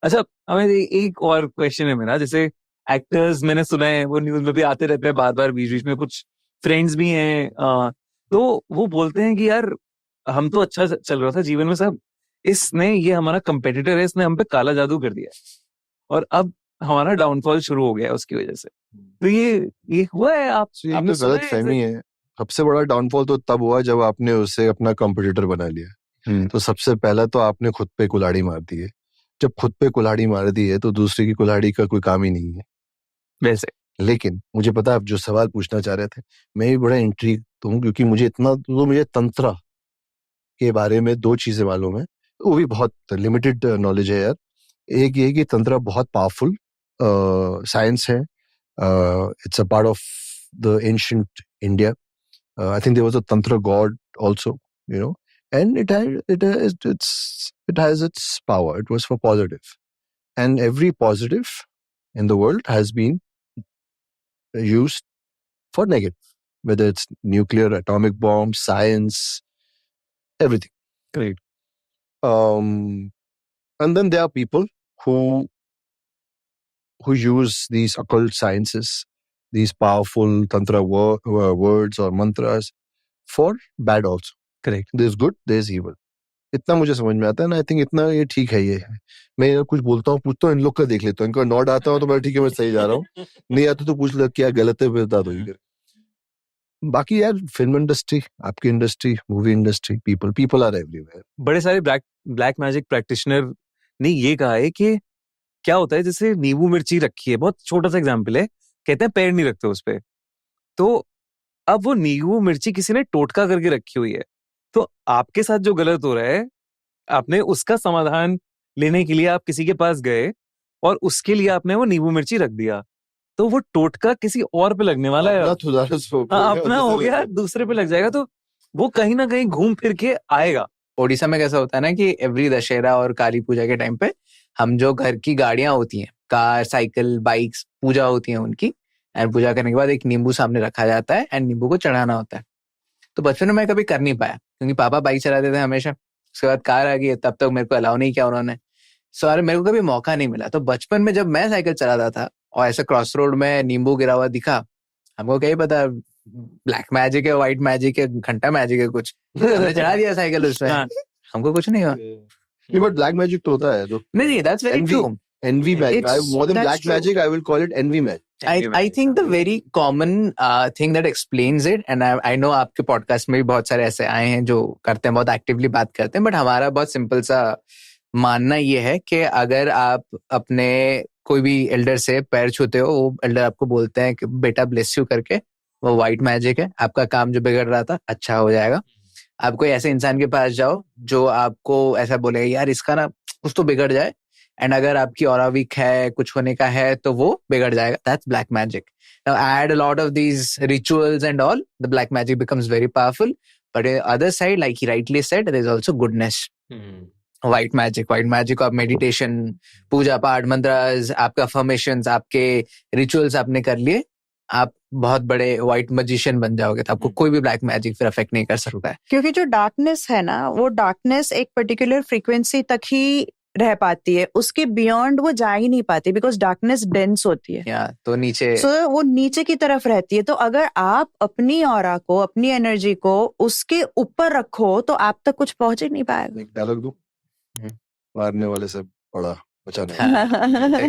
अच्छा, हमें एक और क्वेश्चन है मेरा, जैसे एक्टर्स मैंने सुना है वो न्यूज में भी आते रहते हैं बार बार, बीच बीच में कुछ फ्रेंड्स भी हैं, तो वो बोलते हैं कि यार हम तो अच्छा चल रहा था जीवन में सब, इसने, ये हमारा कंपेटिटर है, इसने हम पे काला जादू कर दिया है और अब हमारा डाउनफॉल शुरू हो गया है उसकी वजह से। तो ये हुआ है, ये आपने सुना गलत है फहमी है। सबसे बड़ा डाउनफॉल तो तब हुआ जब आपने उसे अपना कंपटीटर बना लिया। तो सबसे पहला तो आपने खुद पे कुल्हाड़ी मार दी है। जब खुद पे कुल्हाड़ी मार दी है तो दूसरे की कुल्हाड़ी का कोई काम ही नहीं है वैसे। लेकिन मुझे पता है आप जो सवाल पूछना चाह रहे थे, मैं भी बड़ा इंट्रीग हूँ क्योंकि मुझे तंत्र के बारे में 2 चीजें मालूम है, वो भी बहुत लिमिटेड नॉलेज है यार। एक ये कि तंत्र बहुत पावरफुल साइंस है। It's a part of the ancient India. I think there was a tantra god also, and it has its power. It was for positive, and every positive in the world has been used for negative, whether it's nuclear, atomic bombs, science, everything. Great. And then there are people who use these occult sciences, these powerful tantra words or mantras for bad also. Correct. There's good, there's evil. इतना मुझे समझ में आता है ना। I think इतना ये ठीक है। ये है, मैं कुछ बोलता हूँ, पूछता हूँ, इन लोग का देख लेता हूँ, इनका नॉट आता हूँ तो मैं ठीक है, मैं सही जा रहा हूँ, नहीं आता तो पूछ लो क्या गलत है, बता दो। बाकी यार फिल्म इंडस्ट्री, आपकी industry, movie industry, people are everywhere. बड़े सारे ब्लैक मैजिक प्रैक्टिशनर ने ये कहा है कि क्या होता है, जैसे नींबू मिर्ची रखी है, बहुत छोटा सा एग्जाम्पल है, कहते हैं पैर नहीं रखते उस पे, तो अब वो नींबू मिर्ची किसी ने टोटका करके रखी हुई है, तो आपके साथ जो गलत हो रहा है, आपने उसका समाधान लेने के लिए आप किसी के पास गए और उसके लिए आपने वो नींबू मिर्ची रख दिया, तो वो टोटका किसी और पे लगने वाला है, अपना हो गया, दूसरे पे लग जाएगा, तो वो कहीं ना कहीं घूम फिर के आएगा। ओडिशा में कैसा होता है ना कि एवरी दशहरा और काली पूजा के टाइम पे हम जो घर की गाड़ियां होती हैं, कार, साइकिल, बाइक्स, पूजा होती हैं उनकी, एंड पूजा करने के बाद एक नींबू सामने रखा जाता है एंड नींबू को चढ़ाना होता है। तो बचपन में मैं कभी कर नहीं पाया क्योंकि पापा बाइक चलाते थे हमेशा, उसके बाद कार आ गई, तब तक मेरे को अलाउ नहीं किया उन्होंने, सो मेरे को कभी मौका नहीं मिला। तो बचपन में जब मैं साइकिल चलाता था और ऐसे क्रॉस रोड में नींबू गिरा हुआ दिखा, हमको क्या ही पता ब्लैक मैजिक है, व्हाइट मैजिक है, घंटा मैजिक है, कुछ हमने चढ़ा दिया साइकिल उसमें, हमको कुछ नहीं हुआ। बट ब्लैक मैजिक तो होता है, नहीं, that's very true. Envy magic. More than black magic, I will call it envy magic. I think the very common thing that explains it, and I know आपके पॉडकास्ट में भी बहुत सारे ऐसे आए हैं जो करते हैं, बहुत एक्टिवली बात करते हैं, बट हमारा बहुत सिंपल सा मानना ये है कि अगर आप अपने कोई भी एल्डर से पैर छूते हो, वो एल्डर आपको बोलते हैं कि बेटा ब्लेस यू करके, वो व्हाइट मैजिक है, आपका काम जो बिगड़ रहा था अच्छा हो जाएगा। आप कोई ऐसे इंसान के पास जाओ जो आपको ऐसा बोले यार इसका ना कुछ तो बिगड़ जाए, एंड अगर आपकी ऑरा वीक है, कुछ होने का है, तो वो बिगड़ जाएगा। That's black magic. Now add a lot of these rituals and all, the black magic becomes very powerful, but other side, like he rightly said, there is also goodness. White magic आप meditation, पूजा पाठ, मंत्रास, आपका affirmations, आपके rituals आपने कर लिए, आप बहुत बड़े व्हाइट मैजिशियन बन जाओगे, तो आपको कोई भी ब्लैक मैजिक फिर अफेक्ट नहीं कर सकता है। क्योंकि जो डार्कनेस है ना, वो डार्कनेस एक पर्टिकुलर फ्रीक्वेंसी तक ही रह पाती है, उसके बियॉन्ड वो जा ही नहीं पाती, बिकॉज डार्कनेस डेंस होती है, तो नीचे वो नीचे की तरफ रहती है। तो अगर आप अपनी ऑरा को, अपनी एनर्जी को उसके ऊपर रखो तो आप तक कुछ पहुंच ही नहीं पाएगा। डायलॉग दूं, मारने वाले से बड़ा बचाने वाला।